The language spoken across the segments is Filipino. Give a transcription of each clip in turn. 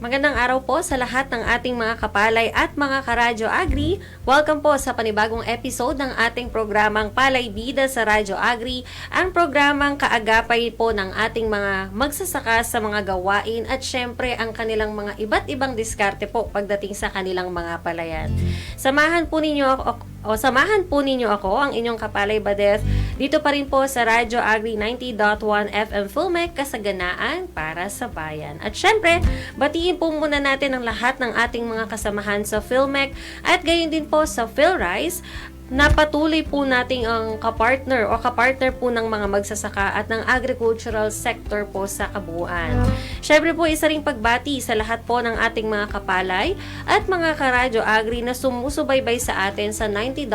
Magandang araw po sa lahat ng ating mga kapalay at mga karadyo agri. Welcome po sa panibagong episode ng ating programang Palay Bida sa Radyo Agri, ang programang kaagapay po ng ating mga magsasaka sa mga gawain at syempre ang kanilang mga iba't ibang diskarte po pagdating sa kanilang mga palayan. Samahan po ninyo ako, ang inyong kapalay Badeth, dito pa rin po sa Radyo Agri 90.1 FM Fulmec, kasaganaan para sa bayan. At syempre, batiin po muna natin ang lahat ng ating mga kasamahan sa Fulmec at gayon din po sa PhilRice na patuloy po nating ang kapartner po ng mga magsasaka at ng agricultural sector po sa kabuuan. Syempre po isa ring pagbati sa lahat po ng ating mga kapalay at mga karadyo agri na sumusubaybay sa atin sa 90.1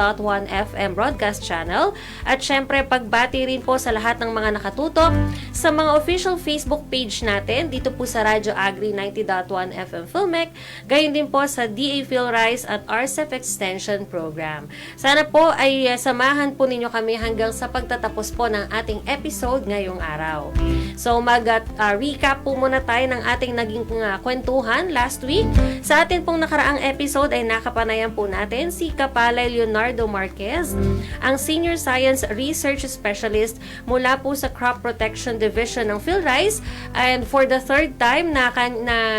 FM broadcast channel at syempre pagbati rin po sa lahat ng mga nakatutok sa mga official Facebook page natin dito po sa Radyo Agri 90.1 FM Fulmec, gayon din po sa DA PhilRice at RCEP Extension Program. Sana po ay samahan po ninyo kami hanggang sa pagtatapos po ng ating episode ngayong araw. So recap po muna tayo ng ating naging kwentuhan last week. Sa atin pong nakaraang episode ay nakapanayan po natin si Kapalay Leonardo Marquez, ang Senior Science Research Specialist mula po sa Crop Protection Division ng PhilRice, and for the third time na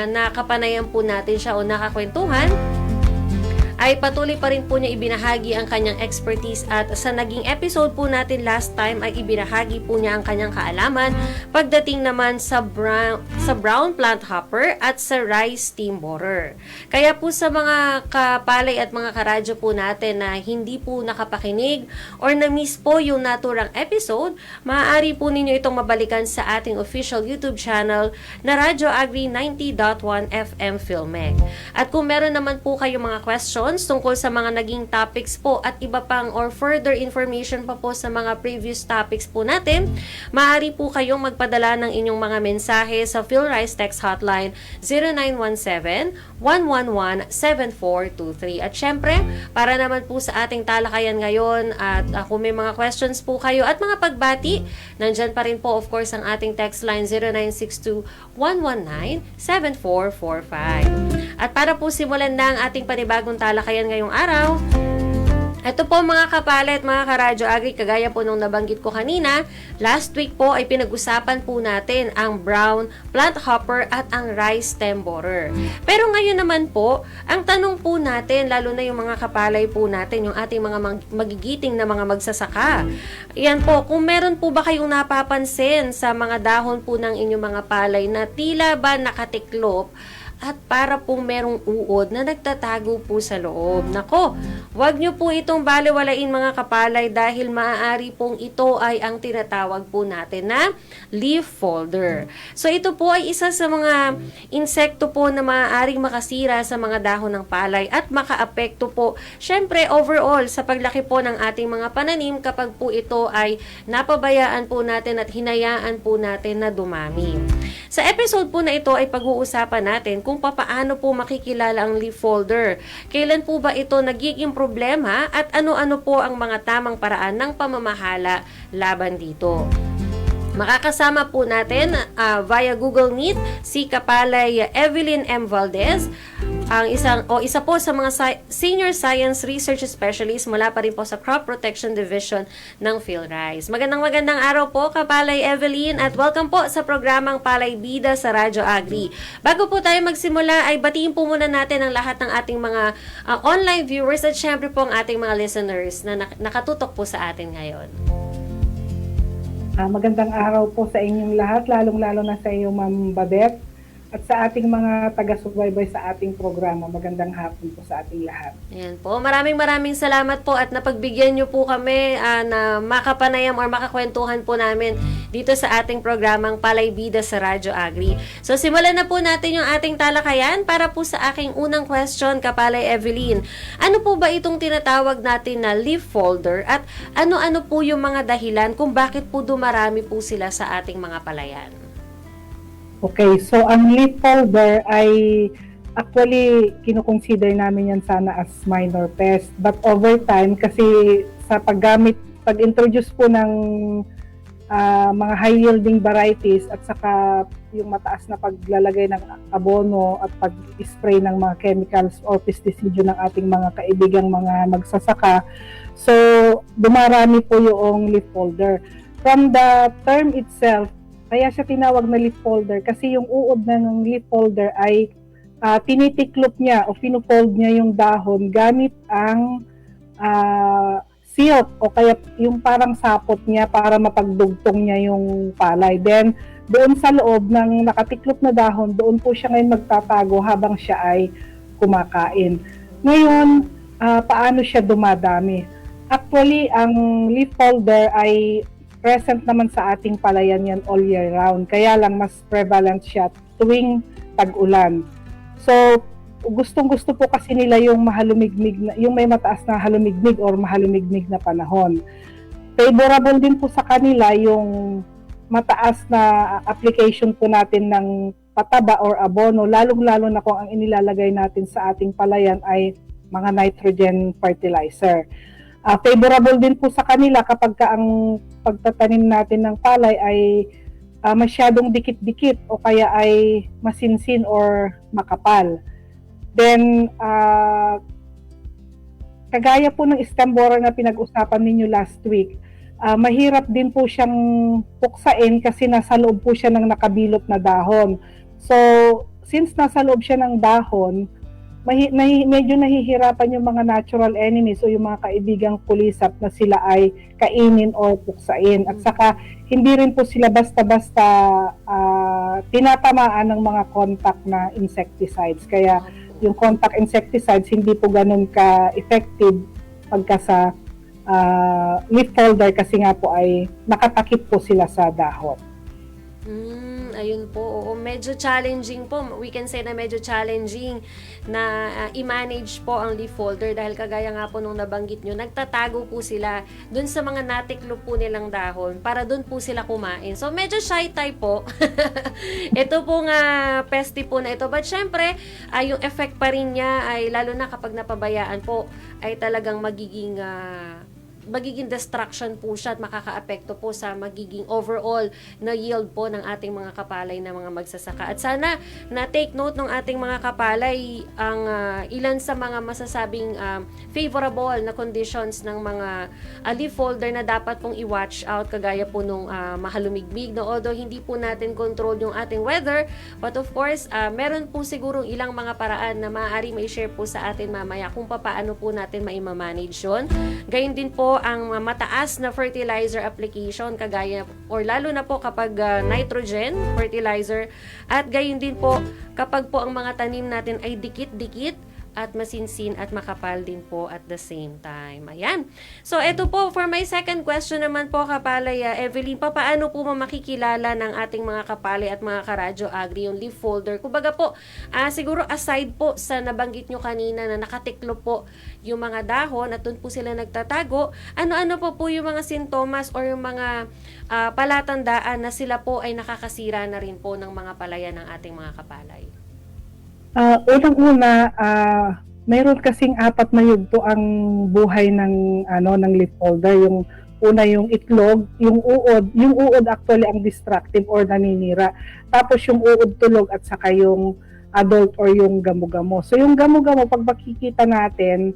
nakapanayan po natin siya o nakakwentuhan ay patuloy pa rin po niya ibinahagi ang kanyang expertise at sa naging episode po natin last time ay ibinahagi po niya ang kanyang kaalaman pagdating naman sa brown plant hopper at sa rice steam borer. Kaya po sa mga kapalay at mga karadyo po natin na hindi po nakapakinig or na-miss po yung naturang episode, maaari po ninyo itong mabalikan sa ating official YouTube channel na Radyo Agri 90.1 FM Fulmec. At kung meron naman po kayong mga questions tungkol sa mga naging topics po at iba pang or further information pa po sa mga previous topics po natin, maaari po kayong magpadala ng inyong mga mensahe sa PhilRice Text Hotline 0917-111-7423. At syempre, para naman po sa ating talakayan ngayon at kung may mga questions po kayo at mga pagbati, nandyan pa rin po of course ang ating text line 0962-119-7445. At para po simulan na ang ating panibagong talakayan ngayong araw, ito po mga kapalay at mga karadyo agri, kagaya po nung nabanggit ko kanina, last week po ay pinag-usapan po natin ang brown plant hopper at ang rice stem borer. Pero ngayon naman po, ang tanong po natin, lalo na yung mga kapalay po natin, yung ating mga magigiting na mga magsasaka. Yan po, kung meron po ba kayong napapansin sa mga dahon po ng inyong mga palay na tila ba nakatiklop at para pong merong uod na nagtatago po sa loob. Nako, wag nyo po itong baliwalain mga kapalay dahil maaari pong ito ay ang tinatawag po natin na leaf folder. So ito po ay isa sa mga insekto po na maaaring makasira sa mga dahon ng palay at makaapekto po syempre overall sa paglaki po ng ating mga pananim kapag po ito ay napabayaan po natin at hinayaan po natin na dumami. Sa episode po na ito ay pag-uusapan natin kung papaano po makikilala ang leaf folder, kailan po ba ito nagiging problema at ano-ano po ang mga tamang paraan ng pamamahala laban dito. Makakasama po natin via Google Meet si Kapalay Evelyn M. Valdez, ang isa po sa mga Senior Science Research Specialist mula pa rin po sa Crop Protection Division ng PhilRice. Magandang araw po Kapalay Evelyn at welcome po sa programang Palay Bida sa Radyo Agri. Bago po tayo magsimula ay batiin po muna natin ang lahat ng ating mga online viewers at syempre po ang ating mga listeners na nakatutok po sa atin ngayon. Magandang araw po sa inyong lahat, lalong-lalo na sa iyo Ma'am Babette at sa ating mga taga-subaybay sa ating programa. Magandang hapon po sa ating lahat. Ayan po. Maraming salamat po at napagbigyan nyo po kami na makapanayam or makakwentuhan po namin dito sa ating programang Palay Bida sa Radyo Agri. So simulan na po natin yung ating talakayan para po sa aking unang question, Kapalay Evelyn. Ano po ba itong tinatawag natin na leaf folder at ano-ano po yung mga dahilan kung bakit po dumarami po sila sa ating mga palayan? Okay, so ang leaf folder ay actually kino-consider namin yan sana as minor pest. But over time, kasi sa pag-introduce po ng mga high-yielding varieties at saka yung mataas na paglalagay ng abono at pag-spray ng mga chemicals or pesticide ng ating mga kaibigang mga magsasaka. So, dumarami po yung leaf folder. From the term itself, kaya siya tinawag na leaf folder kasi yung uod na ng leaf folder ay tinitiklop niya o pinufold niya yung dahon gamit ang silk o kaya yung parang sapot niya para mapagdugtong niya yung palay. Then, doon sa loob ng nakatiklop na dahon, doon po siya ngayon magtatago habang siya ay kumakain. Ngayon, paano siya dumadami? Actually, ang leaf folder ay present naman sa ating palayan yan all year round. Kaya lang mas prevalent siya tuwing tag-ulan. So, gustong-gusto po kasi nila yung mahalumigmig na, yung may mataas na halumigmig or mahalumigmig na panahon. Favorable din po sa kanila yung mataas na application po natin ng pataba or abono, lalong-lalo na kung ang inilalagay natin sa ating palayan ay mga nitrogen fertilizer. Favorable din po sa kanila kapag ang pagtatanim natin ng palay ay masyadong dikit-dikit o kaya ay masinsin or makapal. Then, kagaya po ng stem borer na pinag-usapan ninyo last week, mahirap din po siyang puksain kasi nasa loob po siya ng nakabilot na dahon. So, since nasa loob siya ng dahon, medyo nahihirapan yung mga natural enemies o yung mga kaibigang kulisap na sila ay kainin o puksain. At saka, hindi rin po sila basta-basta tinatamaan ng mga contact na insecticides. Kaya, yung contact insecticides hindi po ganun ka-effective pagka sa leaf folder kasi nga po ay nakatakip po sila sa dahon. Ayun po, oo, medyo challenging po. We can say na medyo challenging na i-manage po ang leaf folder dahil kagaya nga po nung nabanggit nyo, nagtatago po sila dun sa mga natiklop po nilang dahon para dun po sila kumain. So, medyo shy type po. Ito po nga pesty po na ito. But syempre, yung effect pa rin niya ay lalo na kapag napabayaan po ay talagang magiging destruction po siya at makakaapekto po sa magiging overall na yield po ng ating mga kapalay na mga magsasaka. At sana na-take note ng ating mga kapalay ang ilan sa mga masasabing favorable na conditions ng mga leaf folder na dapat pong i-watch out kagaya po nung mahalumigmig. No? Although hindi po natin control yung ating weather, but of course, meron po sigurong ilang mga paraan na maaari may share po sa atin mamaya kung paano po natin maimamanage yun. Gayun din po ang mataas na fertilizer application kagaya or lalo na po kapag nitrogen fertilizer at gayon din po kapag po ang mga tanim natin ay dikit-dikit at masinsin at makapal din po at the same time. Ayan. So, ito po, for my second question naman po, Kapalay Evelyn, paano po makikilala ng ating mga kapalay at mga karadyo agri yung leaf folder? Kumbaga po, siguro aside po sa nabanggit nyo kanina na nakatiklop po yung mga dahon at doon po sila nagtatago, ano-ano po yung mga sintomas or yung mga palatandaan na sila po ay nakakasira na rin po ng mga palayan ng ating mga kapalay? Unang-una, mayroon kasing 4 na yugto ang buhay ng leaf folder. Yung una yung itlog, yung uod actually ang destructive or naninira. Tapos yung uod tulog at saka yung adult or yung gamo-gamo. So yung gamo-gamo pag makikita natin,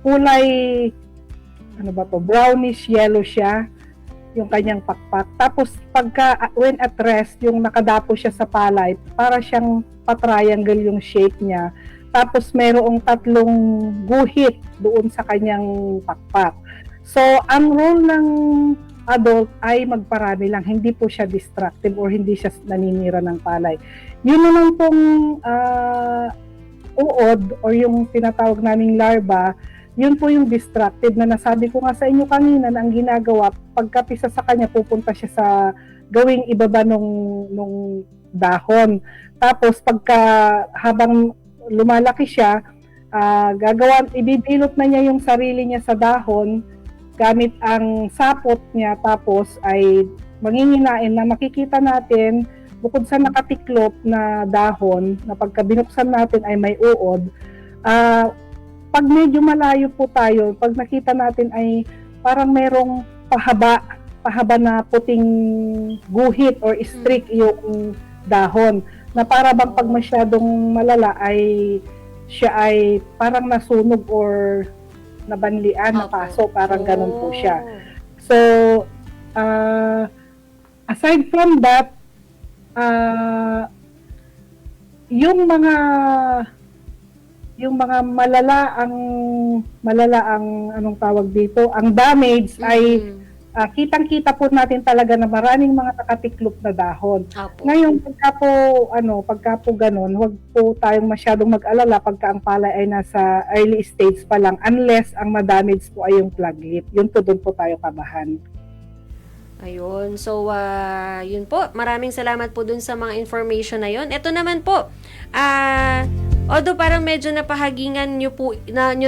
kulay brownish yellow siya yung kanyang pakpak. Tapos pagka when at rest, yung nakadapo siya sa palay, para siyang pa-triangle yung shape niya. Tapos mayroong 3 guhit doon sa kanyang pakpak. So ang role ng adult ay magparami lang, hindi po siya destructive or hindi siya naninira ng palay. Yun naman pong uod or yung tinatawag naming larva, yun po yung destructive na nasabi ko nga sa inyo kanina na ang ginagawa, pagkapisa sa kanya, pupunta siya sa gawing ibaba nung dahon. Tapos habang lumalaki siya, ibibilot na niya yung sarili niya sa dahon gamit ang sapot niya, tapos ay manginginain na makikita natin bukod sa nakatiklop na dahon na pagka binuksan natin ay may uod. Pag medyo malayo po tayo, pag nakita natin ay parang merong pahaba na puting guhit or streak yung dahon. Na para bang pag masyadong malala ay siya ay parang nasunog or nabanlian, napaso, parang ganun po siya. So, aside from that, yung mga malala ang anong tawag dito, ang damage ay kitang-kita po natin talaga na maraming mga nakatiklop na dahon. Opo. Ngayon, pagka po ganun, huwag po tayong masyadong mag-alala pagka ang palay ay nasa early stage pa lang, unless ang ma-damage po ay yung flaglip. Yun po, doon po tayo kabahan. Ayun. So, yun po. Maraming salamat po dun sa mga information na yun. Ito naman po, although parang medyo napahagingan nyo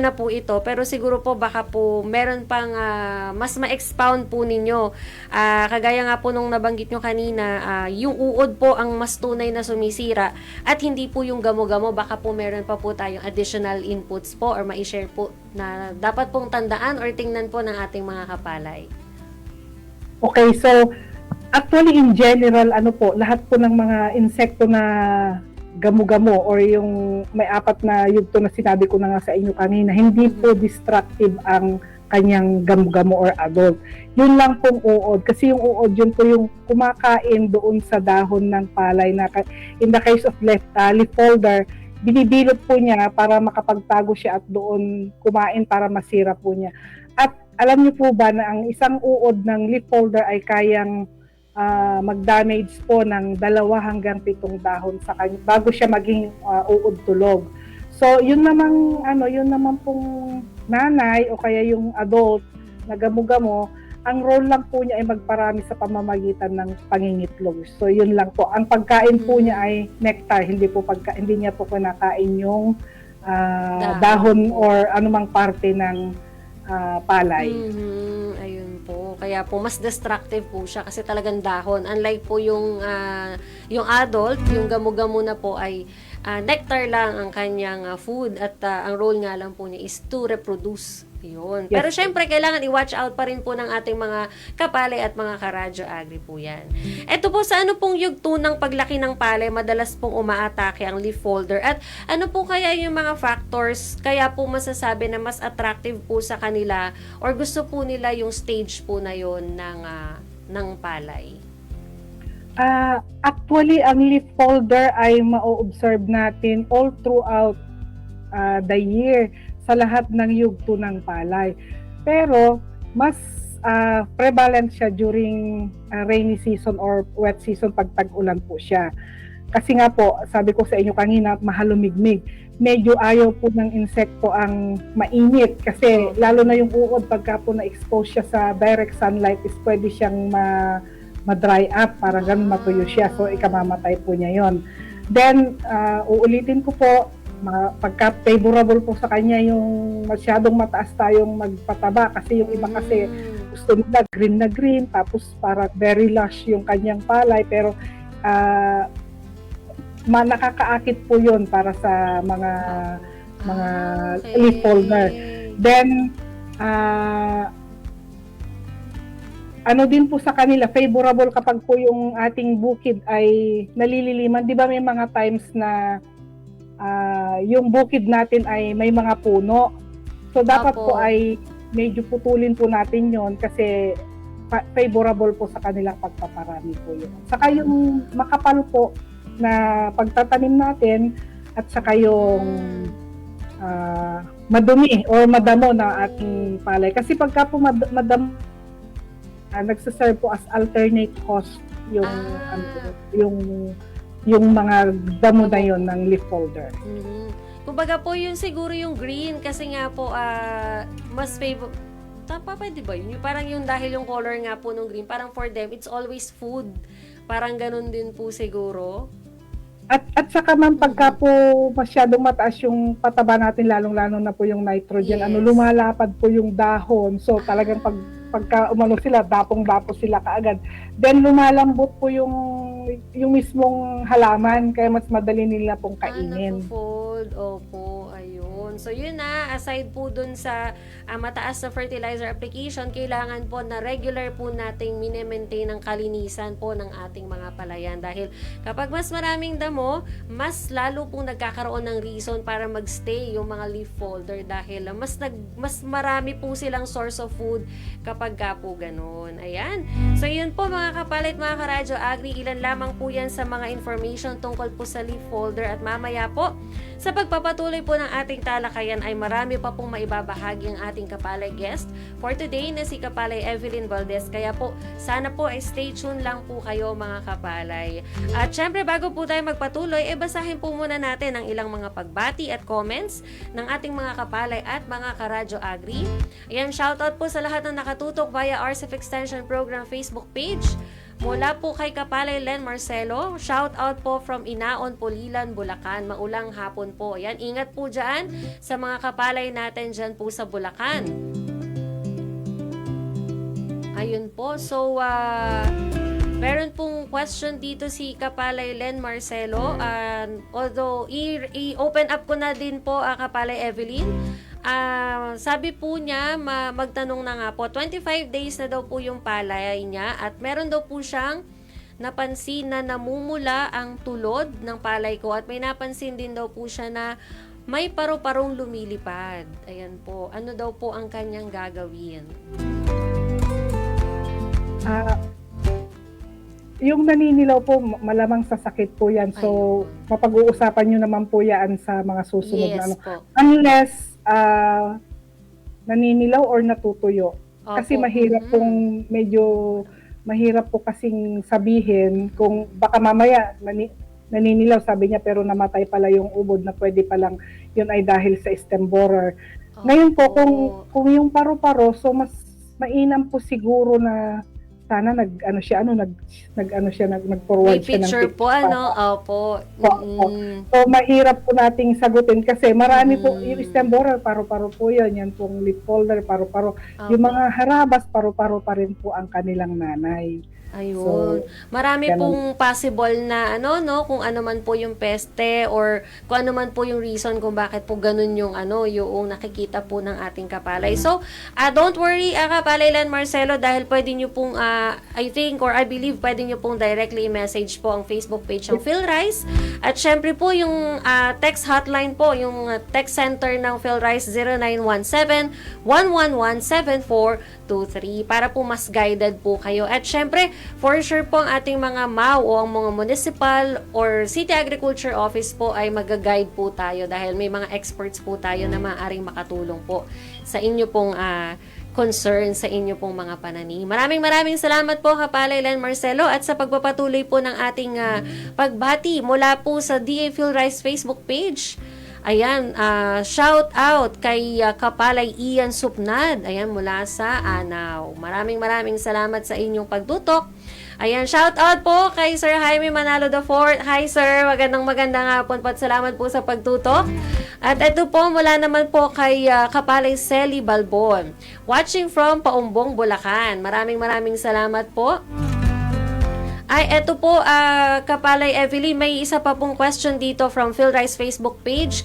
na po ito, pero siguro po baka po meron pang mas ma-expound po ninyo. Kagaya nga po nung nabanggit nyo kanina, yung uod po ang mas tunay na sumisira at hindi po yung gamo-gamo. Baka po meron pa po tayong additional inputs po or ma-share po na dapat pong tandaan or tingnan po ng ating mga kapalay. Okay, so actually in general, lahat po ng mga insekto na gamo-gamo or yung may apat na yugto na sinabi ko na nga sa inyo kanina, hindi po destructive ang kanyang gamo-gamo or adult. Yun lang pong uod. Kasi yung uod, yun po yung kumakain doon sa dahon ng palay na in the case of leaf folder, binibilot po niya para makapagtago siya at doon kumain para masira po niya. At alam niyo po ba na ang isang uod ng leaf folder ay kayang mag-damage po ng 2 hanggang 7 dahon sa kanya bago siya maging uod tulog. So, yun naman pong nanay o kaya yung adult na gamo-gamo, ang role lang po niya ay magparami sa pamamagitan ng pangingitlog. So, yun lang po. Ang pagkain po niya ay nectar, hindi niya po kinakain yung dahon or anumang parte ng palay. Ayun po. Kaya po mas destructive po siya kasi talagang dahon. Unlike po yung adult, yung gamo-gamo na po ay nectar lang ang kanyang food at ang role nga lang po niya is to reproduce. Yun. Yes. Pero syempre, kailangan i-watch out pa rin po ng ating mga kapalay at mga karadyo agri po yan. Ito po, sa ano pong yugto ng paglaki ng palay, madalas pong umaatake ang leaf folder? At ano po kaya yung mga factors kaya po masasabi na mas attractive po sa kanila or gusto po nila yung stage po na yun ng palay? Actually, ang leaf folder ay ma-observe natin all throughout the year sa lahat ng yugto ng palay. Pero mas prevalent siya during rainy season or wet season pag tag-ulan po siya. Kasi nga po, sabi ko sa inyo kanina, mahalumigmig. Medyo ayaw po ng insekto ang mainit kasi lalo na yung uod pagka po na-expose siya sa direct sunlight is pwede siyang ma-dry up, parang ganun matuyo siya. So ikamamatay po niya yon. Then, uulitin ko po, pagka favorable po sa kanya yung masyadong mataas tayong magpataba kasi yung iba kasi gusto nila green na green tapos para very lush yung kanyang palay pero nakakaakit po yun para sa mga leaf folder. Then ano din po sa kanila, favorable kapag po yung ating bukid ay nalililiman. Di ba may mga times na yung bukid natin ay may mga puno. So, dapat po ay medyo putulin po natin yon kasi favorable po sa kanilang pagpaparami po yun. Saka yung makapal po na pagtatanim natin at saka yung madumi or madamo na ating palay. Kasi pagka po madamo, nagsaserve po as alternate host yung mga damo na yun ng leaf folder. Kumbaga po yun siguro yung green kasi nga po mas favorite. Tama pa, di ba yun? Parang yung dahil yung color nga po ng green, parang for them, it's always food. Parang ganun din po siguro. At saka man pagka po masyadong mataas yung pataba natin, lalong-lalo na po yung nitrogen, lumalapad po yung dahon. So talagang pagka umano sila, dapong-dapo sila kaagad. Then lumalambot po yung mismong halaman, kaya mas madali nila pong kainin. Napo-fold. Opo, ayun. So yun na, aside po dun sa mataas na fertilizer application, kailangan po na regular po nating mini-maintain ang kalinisan po ng ating mga palayan. Dahil kapag mas maraming damo, mas lalo pong nagkakaroon ng reason para magstay yung mga leaf folder dahil mas marami po silang source of food kapag ka po ganun. Ayan. So yun po mga kapalit, mga karadyo agri, ilan lamang po yan sa mga information tungkol po sa leaf folder at mamaya po sa pagpapatuloy po ng ating talakayan ay marami pa pong maibabahagi ang ating kapalay guest for today na si Kapalay Evelyn Valdez. Kaya po, sana po ay stay tuned lang po kayo mga kapalay. At syempre bago po tayo magpatuloy, basahin po muna natin ang ilang mga pagbati at comments ng ating mga kapalay at mga karadyo agri. Ayan, shoutout po sa lahat ng nakatutok via RCF Extension Program Facebook page. Mula po kay Kapalay Len Marcelo, shout out po from Inaon, Pulilan, Bulacan. Maulang hapon po. Yan, ingat po dyan sa mga kapalay natin dyan po sa Bulacan. Ayun po. So, meron pong question dito si Kapalay Len Marcelo. Although, i-open up ko na din po Kapalay Evelyn. Sabi po niya, magtanong na nga po, 25 days na daw po yung palay niya at meron daw po siyang napansin na namumula ang tulod ng palay ko at may napansin din daw po siya na may paru-parong lumilipad. Ayan po, ano daw po ang kanyang gagawin? Yung naninilaw po, malamang sa sakit po yan. So, mapag-uusapan nyo naman po yan sa mga susunod na ano. Po. Unless naninilaw or natutuyo. Opo. Kasi mahirap pong mahirap po kasing sabihin kung baka mamaya naninilaw sabi niya pero namatay pala yung ubod na pwede palang yun ay dahil sa stem borer. Ngayon po kung yung paru-paro, so mas mainam po siguro na sana nag-forward siya ng picture po, Opo. So, mahirap po nating sagutin kasi marami po, yung stem borer, paru-paro po yun. Yan pong leaf folder, paru-paro. Yung mga harabas, paru-paro pa rin po ang kanilang nanay. Ayun. So, marami pong possible na kung ano man po yung peste or kung ano man po yung reason kung bakit po ganun yung yung nakikita po ng ating kapalay. So, don't worry Kapalay Len Marcelo dahil pwede nyo pong I think or I believe pwede nyo pong directly message po ang Facebook page ng PhilRice. At syempre po yung text hotline po, yung text center ng PhilRice 0917-111-7423 para po mas guided po kayo. At syempre, for sure po ang ating mga MAO o ang mga municipal or city agriculture office po ay mag-guide po tayo dahil may mga experts po tayo na maaaring makatulong po sa inyo pong concern sa inyo pong mga pananim. Maraming salamat po Kapalay Len Marcelo at sa pagpapatuloy po ng ating pagbati mula po sa DA PhilRice Facebook page. Ayan, shout out kay Kapalay Ian Supnad. Ayan, mula sa Anao. Maraming salamat sa inyong pagtutok. Ayan, shout out po kay Sir Jaime Manalo IV. Hi sir, magandang hapon po at salamat po sa pagtutok. At ito po, mula naman po kay Kapalay Celi Balbon. Watching from Paumbong, Bulacan. Maraming salamat po. Ay, eto po, Kapalay Evelyn, may isa pa pong question dito from PhilRice Facebook page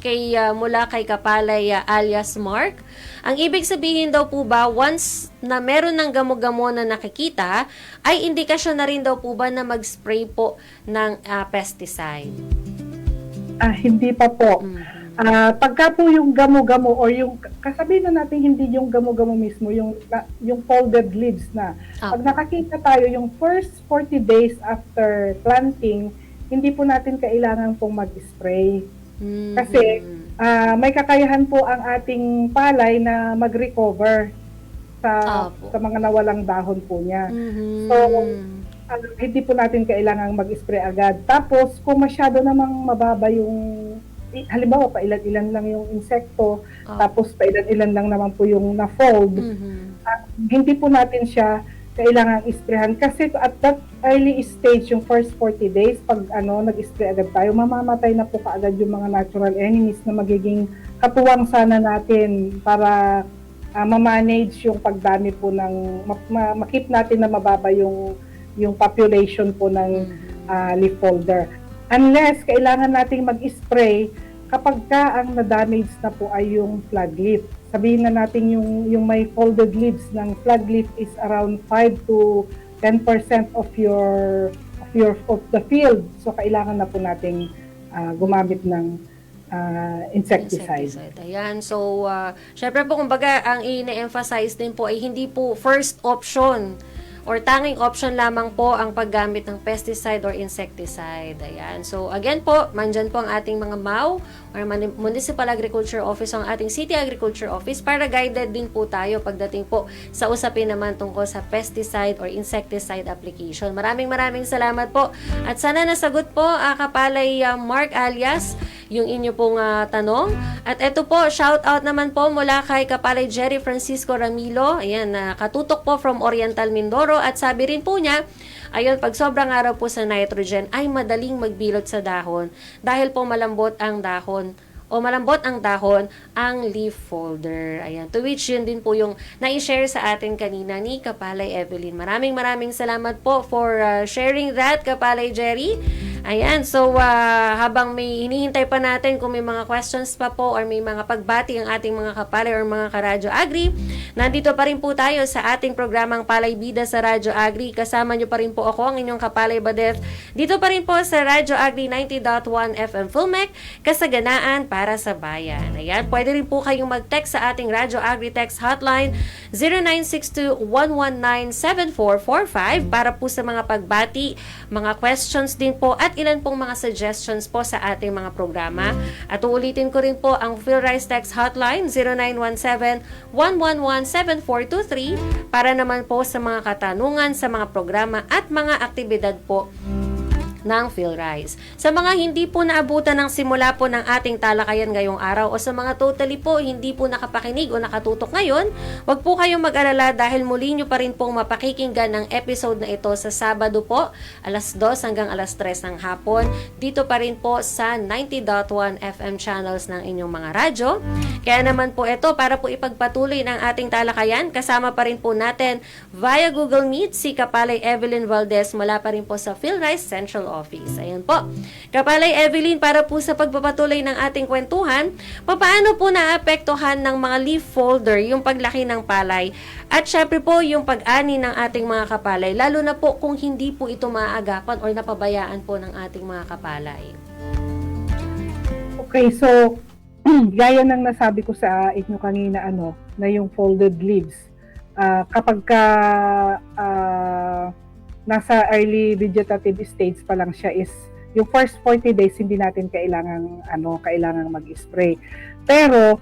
mula kay Kapalay alias Mark. Ang ibig sabihin daw po ba, once na meron ng gamo-gamo na nakikita, ay indikasyon na rin daw po ba na mag-spray po ng pesticide? Hindi pa po. Pagka po yung gamo-gamo or yung kasabihin na natin hindi yung gamo-gamo mismo, yung folded leaves na. Pag nakakita tayo yung first 40 days after planting, hindi po natin kailangan pong mag-spray. Kasi may kakayahan po ang ating palay na mag-recover sa mga nawalang dahon po niya. So, hindi po natin kailangan mag-spray agad. Tapos, kung masyado namang mababa yung halimbawa, pailan-ilan lang yung insekto, tapos pailan-ilan lang naman po yung na-fold. Hindi po natin siya kailangan isprehan kasi at that early stage, yung first 40 days, pag nag-spray agad tayo, mamamatay na po kaagad yung mga natural enemies na magiging katuwang sana natin para ma-manage yung pagdami po ng, ma-keep natin na mababa yung population po ng leaf folder. Unless kailangan nating mag-spray kapag ka ang na-damage na po ay yung flag leaf, sabihin na natin yung may folded leaves ng flag leaf is around 5 to 10% of the field. So kailangan na po nating gumamit ng insecticide. Ayan. So, syempre po, kumbaga, ang ine-emphasize din po ay hindi po first option or tanging option lamang po ang paggamit ng pesticide or insecticide. Ayan. So, again po, mandyan po ang ating mga MAO or Municipal Agriculture Office, ang ating City Agriculture Office para guided din po tayo pagdating po sa usapin naman tungkol sa pesticide or insecticide application. Maraming salamat po. At sana nasagot po, Kapalay Mark alias, yung inyo pong tanong. At ito po, shout out naman po mula kay Kapalay Jerry Francisco Ramilo. Ayan, katutok po from Oriental Mindoro. At sabi rin po niya, ayun, pag sobrang araw po sa nitrogen ay madaling magbilot sa dahon dahil po malambot ang dahon ang leaf folder. Ayan, to which yun din po yung na-share sa atin kanina ni Kapalay Evelyn. Maraming salamat po for sharing that, Kapalay Jerry. Ayan, so habang may hinihintay pa natin kung may mga questions pa po or may mga pagbati ang ating mga kapalay or mga karadyo agri, nandito pa rin po tayo sa ating programang Palay Bida sa Radyo Agri. Kasama nyo pa rin po ako, ang inyong kapalay Badef. Dito pa rin po sa Radyo Agri 90.1 FM Fulmec, kasaganaan para sa bayan. Ayan, pwede rin po kayong mag-text sa ating Radyo Agri Text Hotline 0962-119-7445 para po sa mga pagbati, mga questions din po at ilan pong mga suggestions po sa ating mga programa. At uulitin ko rin po ang PhilRice Text Hotline 0917-111-7423 para naman po sa mga katanungan sa mga programa at mga aktibidad po ng PhilRice. Sa mga hindi po naabutan ng simula po ng ating talakayan ngayong araw o sa mga totally po hindi po nakapakinig o nakatutok ngayon, wag po kayong mag-alala dahil muli nyo pa rin pong mapakikinggan ng episode na ito sa Sabado po, alas 2 hanggang alas 3 ng hapon, dito pa rin po sa 90.1 FM channels ng inyong mga radyo. Kaya naman po ito, para po ipagpatuloy ng ating talakayan, kasama pa rin po natin via Google Meet si Kapalay Evelyn Valdez mula pa rin po sa PhilRice Central Office. Ayan po. Kapalay Evelyn, para po sa pagpapatuloy ng ating kwentuhan, paano po naapektuhan ng mga leaf folder yung paglaki ng palay at syempre po yung pag-ani ng ating mga kapalay, lalo na po kung hindi po ito maaagapan or napabayaan po ng ating mga kapalay. Okay, so gaya ng nasabi ko sa inyo kanina, na yung folded leaves, kapag nasa early vegetative stage pa lang siya is yung first 40 days hindi natin kailangang mag-spray. Pero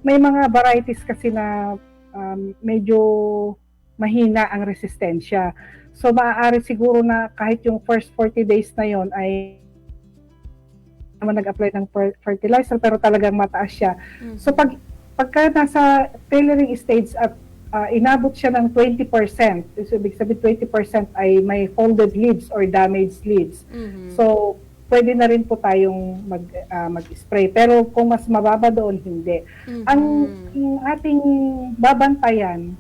may mga varieties kasi na medyo mahina ang resistensya. So maaari siguro na kahit yung first 40 days na yon ay naman nag-apply ng fertilizer pero talagang mataas siya. Mm-hmm. So pagka nasa tailoring stage at inabot siya ng 20%, so ibig sabihin 20% ay may folded leaves or damaged leaves. Mm-hmm. So pwede na rin po tayong mag-spray. Pero kung mas mababa doon, hindi. Mm-hmm. Ang ating babantayan,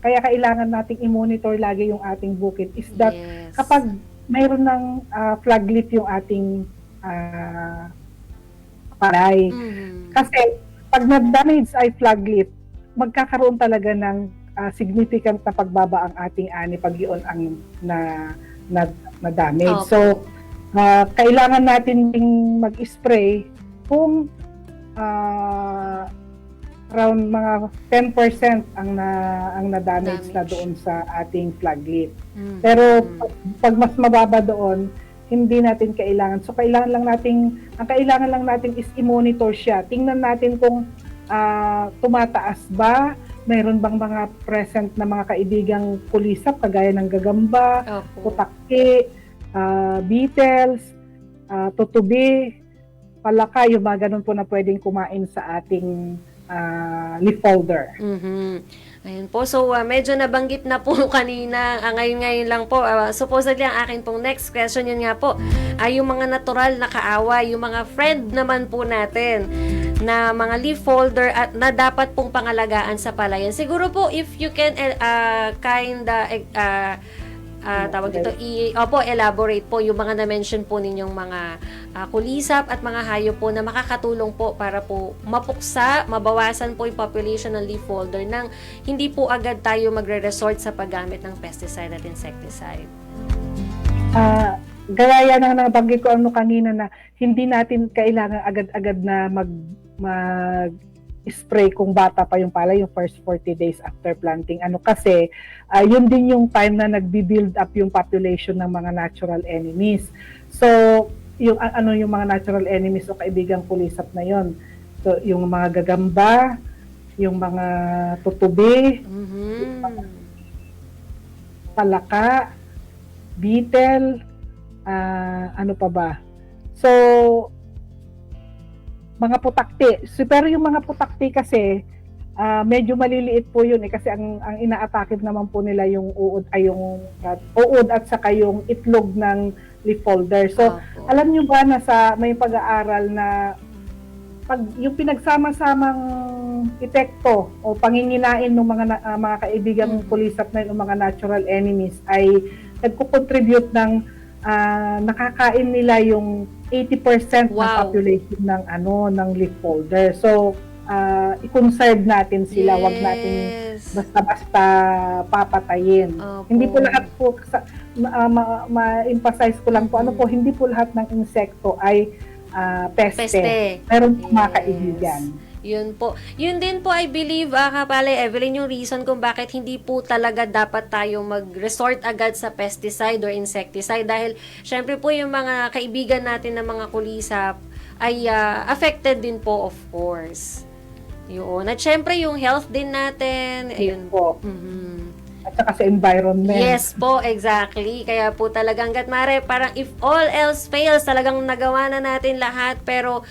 kaya kailangan nating i-monitor lagi yung ating bukid is that kapag mayroon ng flag leaf yung ating palay. Mm-hmm. Kasi pag na-damage ay flag leaf, magkakaroon talaga ng significant na pagbaba ang ating ani pag iyon ang na-damage. Okay. So, kailangan natin ding mag-spray kung around mga 10% ang na-damage na doon sa ating flag leaf. Mm-hmm. Pero pag mas mababa doon, hindi natin kailangan. So, ang kailangan lang natin is i-monitor siya. Tingnan natin kung tumataas ba, mayroon bang mga present na mga kaibigang kulisap, kagaya ng gagamba, putakki, beetles, tutubi, palaka, yung mga ganun po na pwedeng kumain sa ating leaf folder. Mm-hmm. Ayun po. So, medyo nabanggit na po kanina, ngayon lang po. Supposedly, ang akin pong next question, yun nga po, ay yung mga natural na kaaway, yung mga friend naman po natin, na mga leaf folder at na dapat pong pangalagaan sa palayan. Siguro po, if you can tawag dito, elaborate po yung mga na-mention po ninyong mga kulisap at mga hayop po na makakatulong po para po mapuksa, mabawasan po yung population ng leaf folder nang hindi po agad tayo magre-resort sa paggamit ng pesticide at insecticide. Gaya ng nabanggit ko kanina na hindi natin kailangan agad-agad na mag-spray kung bata pa yung palay, yung first 40 days after planting. Kasi yun din yung time na nagbi-build up yung population ng mga natural enemies. So, yung mga natural enemies o kaibigang kulisap na yon. So, yung mga gagamba, yung mga tutubi, yung mga palaka, beetle, ano pa ba? So, mga putakti. So, pero yung mga putakti kasi, medyo maliliit po yun kasi ang ina-atake naman po nila yung uod at saka yung itlog ng leaf folder. So, alam nyo ba na may pag-aaral na pag yung pinagsama-samang epekto o panginginain ng mga kaibigang kulisap na yung mga natural enemies ay nagko-contribute ng nakakain nila yung 80% ng population ng leaf folder. So, i-conserve natin sila, wag natin basta-basta papatayin. Hindi po lahat po, ma-emphasize ko lang po, hindi po lahat ng insekto ay peste. Meron po mga kaibigan. Yun po. Yun din po, I believe, Kapalay Evelyn, yung reason kung bakit hindi po talaga dapat tayong mag-resort agad sa pesticide or insecticide dahil syempre po yung mga kaibigan natin na mga kulisap ay affected din po, of course. Yun. At syempre yung health din natin. Ayun po. At saka sa environment. Yes po, exactly. Kaya po talagang gatmare, parang if all else fails, talagang nagawa na natin lahat pero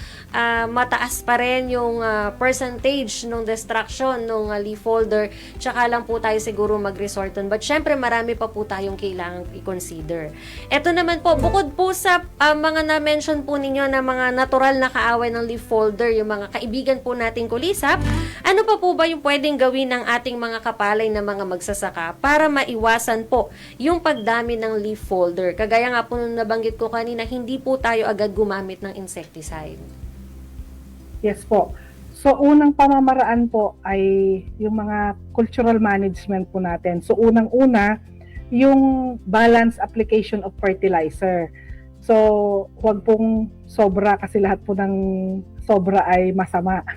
mataas pa rin yung percentage ng destruction ng leaf folder. Tsaka lang po tayo siguro mag-resort on. But syempre marami pa po tayong kailangang i-consider. Ito naman po, bukod po sa mga na-mention po ninyo na mga natural na kaaway ng leaf folder, yung mga kaibigan po nating kulisap, ano pa po ba yung pwedeng gawin ng ating mga kapalay na mga magsasaka para maiwasan po yung pagdami ng leaf folder? Kagaya nga po nung nabanggit ko kanina, hindi po tayo agad gumamit ng insecticide. Yes po. So, unang pamamaraan po ay yung mga cultural management po natin. So, unang-una, yung balance application of fertilizer. So, huwag pong sobra kasi lahat po ng sobra ay masama.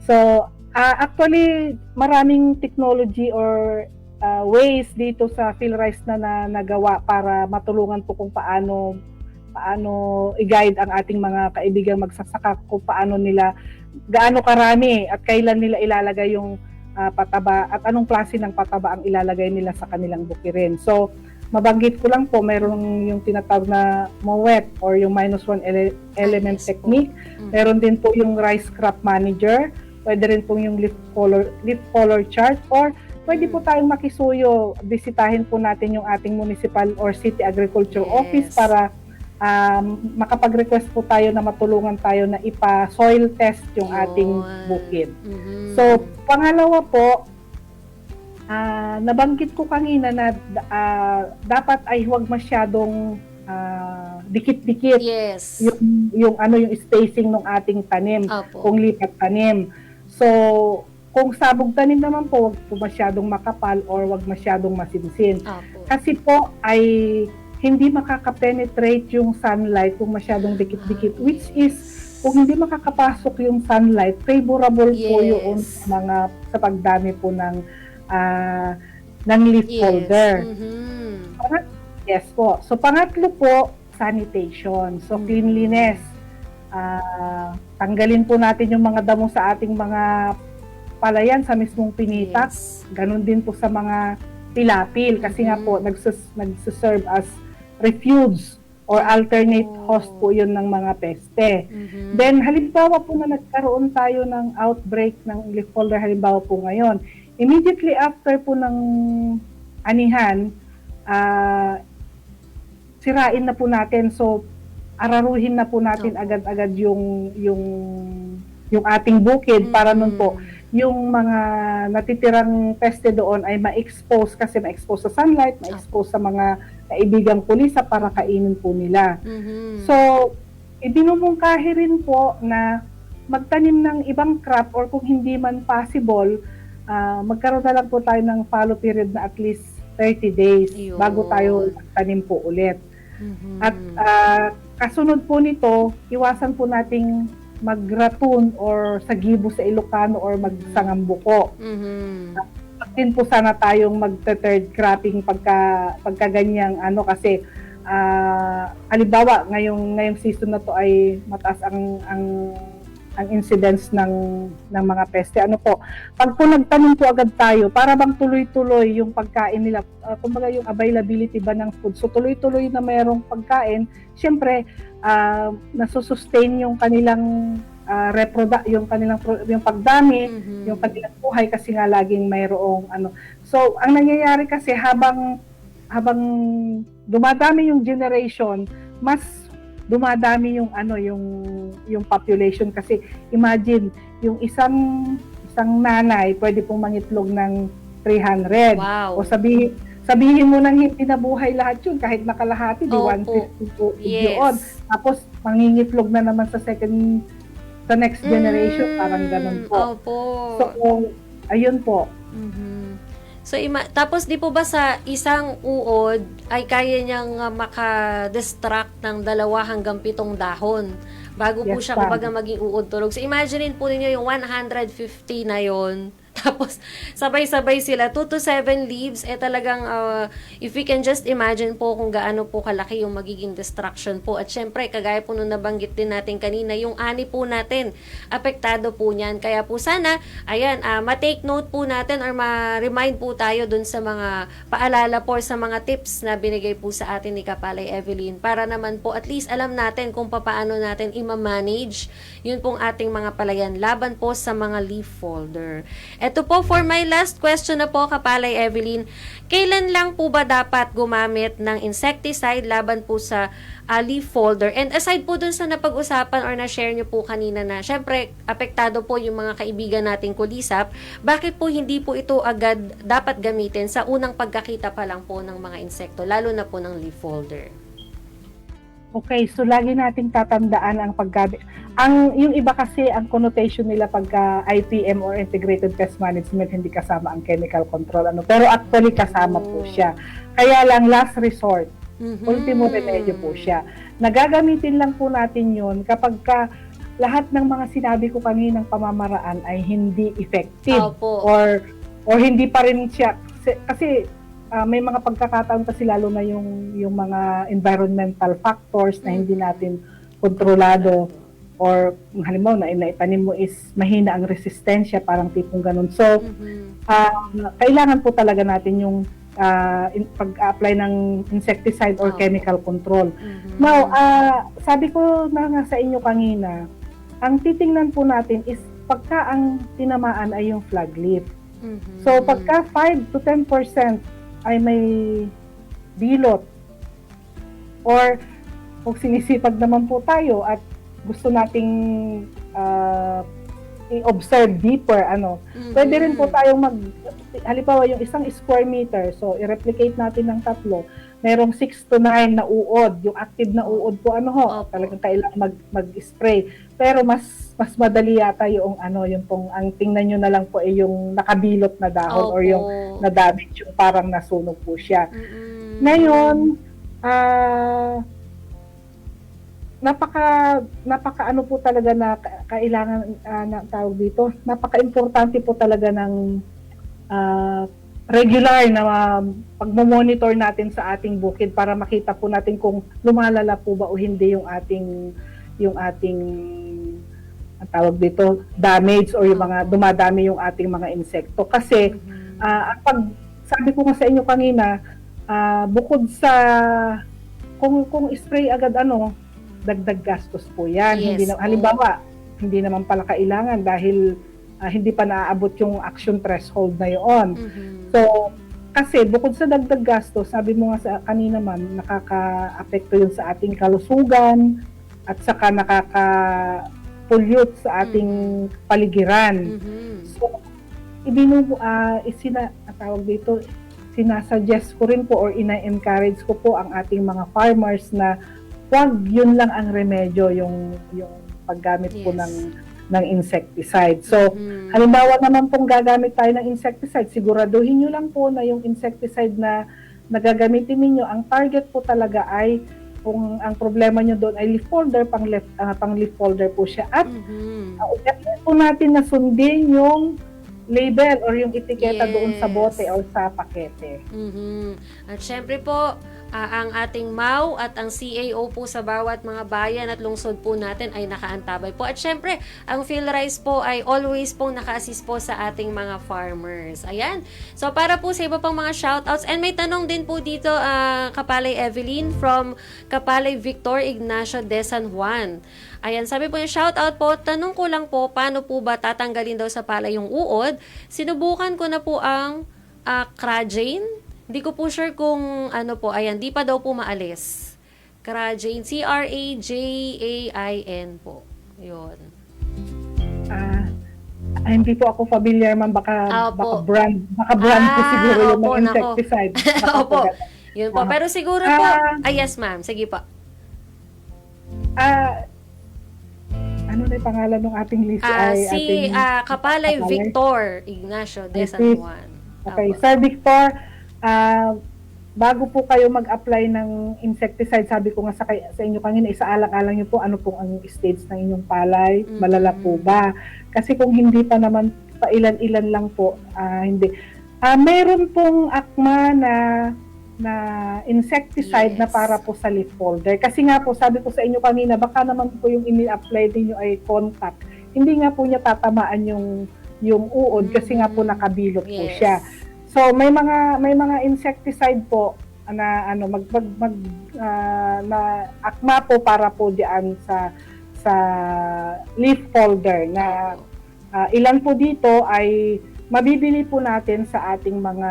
So, actually, maraming technology or ways dito sa PhilRice na nagawa para matulungan po kung paano i-guide ang ating mga kaibigang magsasaka kung gaano karami at kailan nila ilalagay yung pataba at anong klase ng pataba ang ilalagay nila sa kanilang bukirin. So, mabanggit ko lang po, mayroong yung tinatawag na MOWET or yung -1 element technique. Meron din po yung rice crop manager. Pwede rin po yung leaf color chart or pwede po tayong makisuyo. Bisitahin po natin yung ating municipal or city agriculture office para makapag-request po tayo na matulungan tayo na ipa-soil test yung ating bukid. So, pangalawa po, nabanggit ko kanina na dapat ay huwag masyadong dikit-dikit yung spacing ng ating tanim, kung lipat tanim. So, kung sabog tanim naman po, huwag po masyadong makapal or huwag masyadong masinsin. Kasi po ay hindi makaka-penetrate yung sunlight kung masyadong dikit-dikit, which is kung hindi makakapasok yung sunlight, favorable po yun sa pagdami po ng leaf folder. Yes po. So, pangatlo po, sanitation. So, cleanliness. Tanggalin po natin yung mga damo sa ating mga palayan sa mismong pinitak. Ganon din po sa mga pilapil kasi nga po nagsuserve as refuge or alternate host po yun ng mga peste. Then halimbawa po na nagkaroon tayo ng outbreak ng leaf folder, halimbawa po ngayon, immediately after po ng anihan, sirain na po natin. So, araruhin na po natin agad-agad yung ating bukid para nun po yung mga natitirang peste doon ay ma-expose kasi ma-expose sa sunlight, ma-expose sa mga kaibigang pulisa para kainin po nila. So, ibinumungkahi rin po na magtanim ng ibang crop or kung hindi man possible, magkaroon na lang po tayo ng follow period na at least 30 days bago tayo magtanim po ulit. At kasunod po nito, iwasan po nating mag-ratoon or sagibo sa Ilocano or magsangambuko. Din po sana tayong mag-third cropping pagka ganyang kasi halimbawa ngayong season na to ay mataas ang incidence ng mga peste. Pag po nagtanim po agad tayo, para bang tuloy-tuloy yung pagkain nila, kumbaga yung availability ba ng food. So tuloy-tuloy na mayroong pagkain, syempre nasusustain yung kanilang yung pagdami, yung kanilang buhay kasi nga laging mayroong So ang nangyayari kasi habang dumadami yung generation, mas dumadami yung population kasi imagine yung isang nanay pwede pong mangitlog ng 300. Wow. O sabihin mo nang hindi nabuhay lahat yun kahit nakalahati di 150 po yun. Tapos mangingitlog na naman sa next generation, parang ganun po. Opo. So ayun po. So, tapos di po ba sa isang uod ay kaya niyang maka-distract ng 2 hanggang 7 dahon bago po siya kumbaga maging uod tulog. So, imaginein po ninyo yung 150 na yon. Tapos, sabay-sabay sila, 2 to 7 leaves, talagang, if we can just imagine po kung gaano po kalaki yung magiging destruction po. At syempre, kagaya po nung nabanggit din natin kanina, yung ani po natin, apektado po niyan. Kaya po sana, ayan, ma-take note po natin or ma-remind po tayo dun sa mga paalala po sa mga tips na binigay po sa atin ni Kapalay Evelyn para naman po at least alam natin kung paano natin ima-manage yun pong ating mga palayan laban po sa mga leaf folder. Ito po, for my last question na po, Kapalay Evelyn, kailan lang po ba dapat gumamit ng insecticide laban po sa leaf folder? And aside po dun sa napag-usapan or na-share nyo po kanina na, syempre, apektado po yung mga kaibigan nating kulisap, bakit po hindi po ito agad dapat gamitin sa unang pagkakita pa lang po ng mga insekto, lalo na po ng leaf folder? Okay, so lagi nating tatandaan ang paggamit. Yung iba kasi, ang connotation nila pagka IPM or Integrated Pest Management, hindi kasama ang chemical control. Pero actually kasama po siya. Kaya lang last resort, ultimo remedyo po siya. Nagagamitin lang po natin yun kapag lahat ng mga sinabi ko kaninang pamamaraan ay hindi effective. Or hindi pa rin siya. Kasi may mga pagkakataon kasi lalo na yung mga environmental factors na hindi natin kontrolado or halimbawa na inaitanim mo is mahina ang resistensya, parang tipong ganun. So, kailangan po talaga natin yung pag-apply ng insecticide or chemical control. Now, sabi ko na nga sa inyo kanina, ang titingnan po natin is pagka ang tinamaan ay yung flag leaf. So, pagka 5 to 10% ay may bilot or kung sinisipag naman po tayo at gusto nating i-observe deeper, pwede rin po tayong halimbawa yung isang square meter, so i-replicate natin ng 3, merong 6 to 9 na uod, yung active na uod po, talagang kailangan mag-spray. Pero mas madali yata yung yung pong, ang tingnan nyo na lang po ay yung nakabilot na dahon or yung na-damage, yung parang nasunog po siya. Ngayon, napaka ano po talaga na kailangan na tawag dito, napaka-importante po talaga ng regular na pagmo-monitor natin sa ating bukid para makita po natin kung lumalala po ba o hindi yung ating ang tawag dito, damage or yung mga dumadami yung ating mga insekto. Kasi sabi ko nga sa inyo kanina, bukod sa kung spray agad dagdag gastos po yan. Yes, halimbawa, hindi naman pala kailangan dahil hindi pa naaabot yung action threshold na yun. So, kasi bukod sa dagdag gastos, sabi mo nga sa kanina ma'am, nakaka-apekto yun sa ating kalusugan at saka pollute sa ating paligiran. So, tawag dito, sinasuggest ko rin po or ina-encourage ko po ang ating mga farmers na wag yun lang ang remedyo, yung paggamit po ng insecticide. So, halimbawa naman pong gagamit tayo ng insecticide, siguraduhin nyo lang po na yung insecticide na nagagamitin ninyo, ang target po talaga ay kung ang problema nyo doon ay leaf folder, pang leaf folder po siya. At po natin na sundin yung label or yung etiketa doon sa bote or sa pakete. At syempre po, ang ating MAU at ang CAO po sa bawat mga bayan at lungsod po natin ay nakaantabay po. At syempre, ang PhilRice po ay always pong naka-assist po sa ating mga farmers. Ayan. So, para po sa iba pang mga shoutouts, and may tanong din po dito, Kapalay Evelyn from Kapalay Victor Ignacio de San Juan. Ayan, sabi po yung shoutout po, tanong ko lang po, paano po ba tatanggalin daw sa palay yung uod? Sinubukan ko na po ang Crajane. Hindi ko po sure kung ano po, ayan, di pa daw po maalis. Crajane, Crajane po. Yun. Hindi po ako familiar man, baka brand po siguro yung mga insecticide. Opo. Yun po. Pero siguro po, yes ma'am, sige po. Ano na yung pangalan ng ating list? Kapalay Victor Ignacio de San Juan. Okay, Sir Victor, bago po kayo mag-apply ng insecticide, sabi ko nga sa inyo kanina, isaalang-alang niyo po ano pong ang stage ng inyong palay, malala po ba? Kasi kung hindi pa naman, pailan-ilan lang po, hindi. Mayroon pong akma na insecticide na para po sa leaf folder. Kasi nga po, sabi ko sa inyo kanina, baka naman po yung ini-apply niyo ay contact. Hindi nga po niya tatamaan yung uod kasi nga po nakabilot po siya. So may mga insecticide po na na akma po para po diyan sa leaf folder na ilan po dito ay mabibili po natin sa ating mga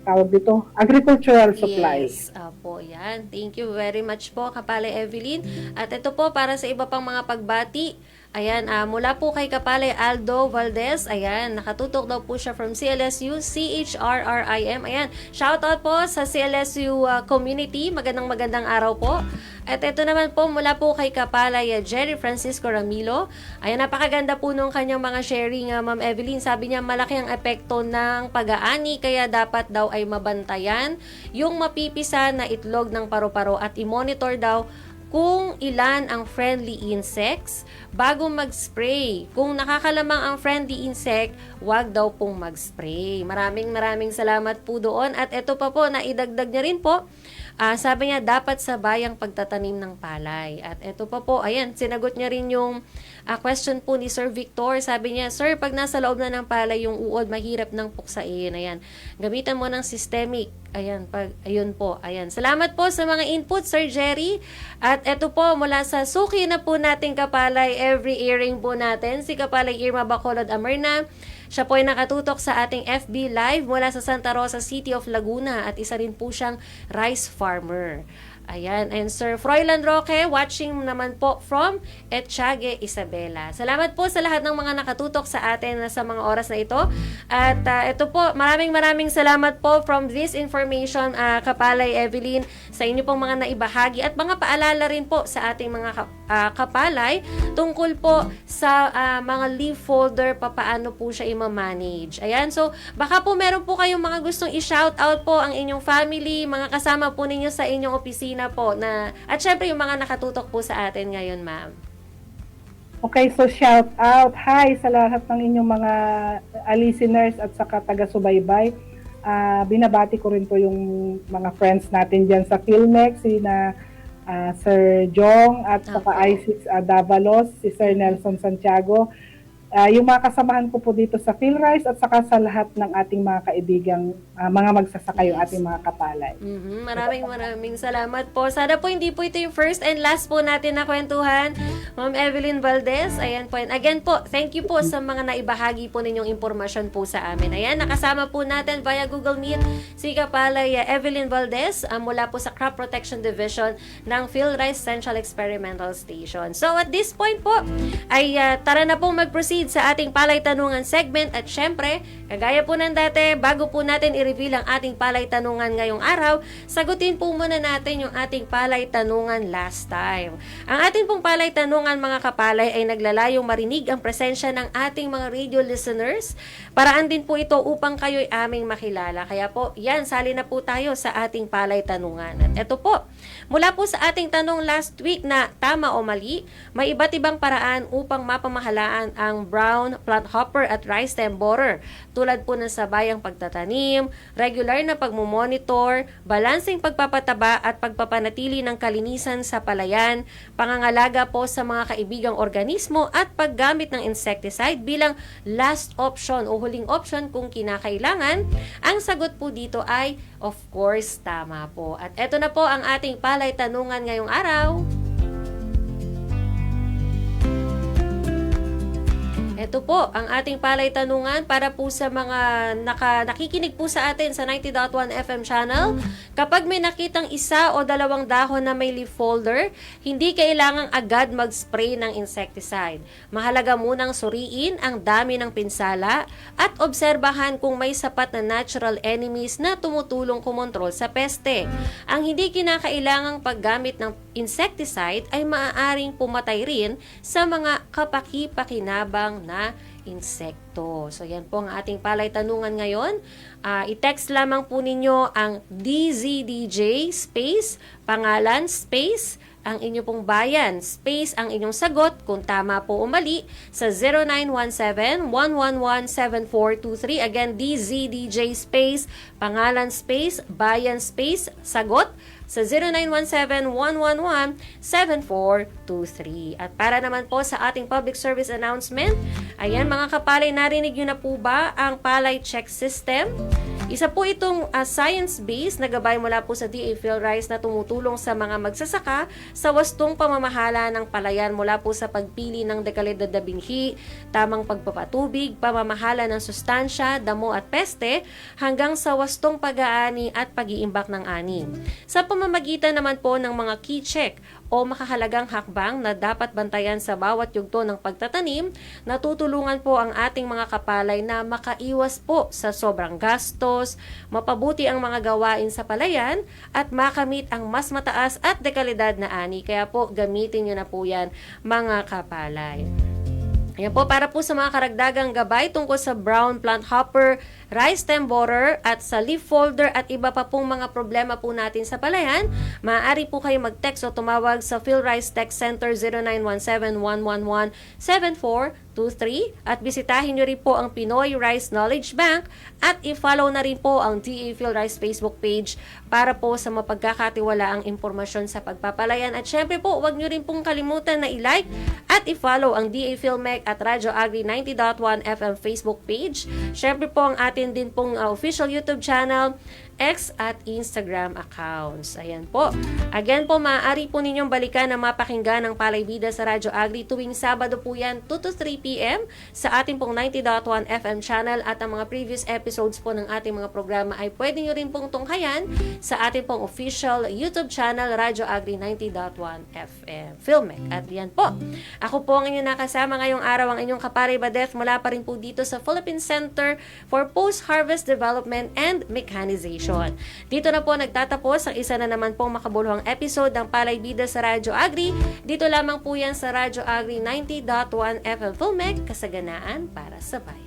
tawag dito, agricultural supplies. Yes, po, yan. Thank you very much po, Kapalay Evelyn. At ito po, para sa iba pang mga pagbati, ayan, mula po kay Kapalay Aldo Valdez, ayan, nakatutok daw po siya from CLSU, CHRRIM, ayan, shoutout po sa CLSU community, magandang araw po. At ito naman po, mula po kay Kapalay Jerry Francisco Ramilo, ayan, napakaganda po nung kanyang mga sharing, Ma'am Evelyn, sabi niya, malaki ang epekto ng pag-aani, kaya dapat daw ay mabantayan yung mapipisa na itlog ng paru-paro at i-monitor daw kung ilan ang friendly insects bago mag-spray. Kung nakakalamang ang friendly insect, wag daw pong mag-spray. Maraming salamat po doon. At ito pa po, naidagdag niya rin po, sabi niya, dapat sabayang pagtatanim ng palay. At ito pa po, ayan, sinagot niya rin yung question po ni Sir Victor. Sabi niya, Sir, pag nasa loob na ng palay yung uod, mahirap ng puksain. Ayan, gamitan mo ng systemic. Ayan, ayun po, ayan. Salamat po sa mga input, Sir Jerry. At ito po, mula sa suki na po nating Kapalay, every earring po natin, si Kapalay Irma Bacolod Amerna. Siya po ay nakatutok sa ating FB Live mula sa Santa Rosa City of Laguna at isa rin po siyang rice farmer. Ayan, and Sir Froilan Roque, watching naman po from Etchague, Isabela. Salamat po sa lahat ng mga nakatutok sa atin sa mga oras na ito. At ito po, maraming salamat po from this information, Kapalay Evelyn, sa inyo pong mga naibahagi at mga paalala rin po sa ating mga kapalay tungkol po sa mga leaf folder, paano po siya i-manage. Ayan, so baka po meron po kayong mga gustong i-shout out po ang inyong family, mga kasama po ninyo sa inyong opisina po na, at syempre yung mga nakatutok po sa atin ngayon, ma'am. Okay, so shout out. Hi sa lahat ng inyong mga listeners at saka taga-subaybay. Binabati ko rin po yung mga friends natin dyan sa Philmex, sina Sir Jong at saka Isis Davalos, si Sir Nelson Santiago. Yung mga kasamahan ko po dito sa PhilRice at saka sa lahat ng ating mga kaibigang mga magsasaka, yung ating mga kapalay. Maraming salamat po. Sana po hindi po ito yung first and last po natin na kwentuhan. Ma'am Evelyn Valdez, ayan po. And again po, thank you po sa mga naibahagi po ninyong impormasyon po sa amin. Ayan, nakasama po natin via Google Meet si Kapalay Evelyn Valdez mula po sa Crop Protection Division ng PhilRice Central Experimental Station. So at this point po, ay tara na po mag-proceed sa ating Palay Tanungan segment at syempre, kagaya po ng dati, bago po natin i-reveal ang ating Palay Tanungan ngayong araw, sagutin po muna natin yung ating Palay Tanungan last time. Ang ating pong Palay Tanungan mga kapalay ay naglalayong marinig ang presensya ng ating mga radio listeners. Paraan din po ito upang kayo'y aming makilala. Kaya po, yan, sali na po tayo sa ating Palay Tanungan. At ito po, mula po sa ating tanong last week na tama o mali, may iba't ibang paraan upang mapamahalaan ang brown plant hopper at rice stem borer. Tulad po ng sabayang pagtatanim, regular na pagmumonitor, balansing pagpapataba at pagpapanatili ng kalinisan sa palayan, pangangalaga po sa mga kaibigang organismo at paggamit ng insecticide bilang last option o huling option kung kinakailangan. Ang sagot po dito ay, of course, tama po. At eto na po ang ating Palay Tanungan ngayong araw. Ito po ang ating Palay Tanungan para po sa mga nakikinig po sa atin sa 90.1 FM channel. Kapag may nakitang isa o dalawang dahon na may leaf folder, hindi kailangang agad mag-spray ng insecticide. Mahalaga munang suriin ang dami ng pinsala at obserbahan kung may sapat na natural enemies na tumutulong kumontrol sa peste. Ang hindi kinakailangang paggamit ng insecticide ay maaaring pumatay rin sa mga kapaki-pakinabang na insekto. So yan po ang ating Palay Tanungan ngayon. I-text lamang po ninyo ang DZDJ space, pangalan space, ang inyo pong bayan, space ang inyong sagot kung tama po o mali sa 0917-111-7423. Again, DZDJ space, pangalan space, bayan space, sagot sa 0917-111-7423. At para naman po sa ating public service announcement, ayan mga kapalay, narinig nyo na po ba ang Palay Check System? Isa po itong science-based na gabay mula po sa DA PhilRice na tumutulong sa mga magsasaka sa wastong pamamahala ng palayan mula po sa pagpili ng dekalidad na binhi, tamang pagpapatubig, pamamahala ng sustansya, damo at peste, hanggang sa wastong pag-aani at pag-iimbak ng ani. Sa pamamagitan naman po ng mga key check o makahalagang hakbang na dapat bantayan sa bawat yugto ng pagtatanim, natutulungan po ang ating mga kapalay na makaiwas po sa sobrang gastos, mapabuti ang mga gawain sa palayan, at makamit ang mas mataas at dekalidad na ani. Kaya po, gamitin nyo na po yan mga kapalay. Ayan po, para po sa mga karagdagang gabay tungkol sa brown plant hopper, rice stem borer at sa leaf folder at iba pa pong mga problema po natin sa palayan, maaari po kayo mag-text o tumawag sa PhilRice Text Center 0917-111-7423 at bisitahin nyo rin po ang Pinoy Rice Knowledge Bank at i-follow na rin po ang DA PhilRice Facebook page para po sa mapagkakatiwalaang impormasyon sa pagpapalayan. At syempre po, huwag nyo rin pong kalimutan na i-like at i-follow ang DA PhilMec at Radyo Agri 90.1 FM Facebook page. Syempre po ang atin din pong official YouTube channel, X at Instagram accounts. Ayan po. Again po, maaari po ninyong balikan na mapakinggan ng Palay Bida sa Radyo Agri tuwing Sabado po yan, 2 to 3 p.m. sa ating pong 90.1 FM channel, at ang mga previous episodes po ng ating mga programa ay pwede nyo rin pong tunghayan sa ating pong official YouTube channel, Radyo Agri 90.1 FM Filmec. At yan po. Ako po ang inyong nakasama ngayong araw, ang inyong Kapare Badeth mula pa rin po dito sa Philippine Center for Post-Harvest Development and Mechanization. Dito na po nagtatapos ang isa na naman pong makabuluhang episode ng Palay Bida sa Radyo Agri. Dito lamang po yan sa Radyo Agri 90.1 FM Filmec, kasaganaan para sa bayan.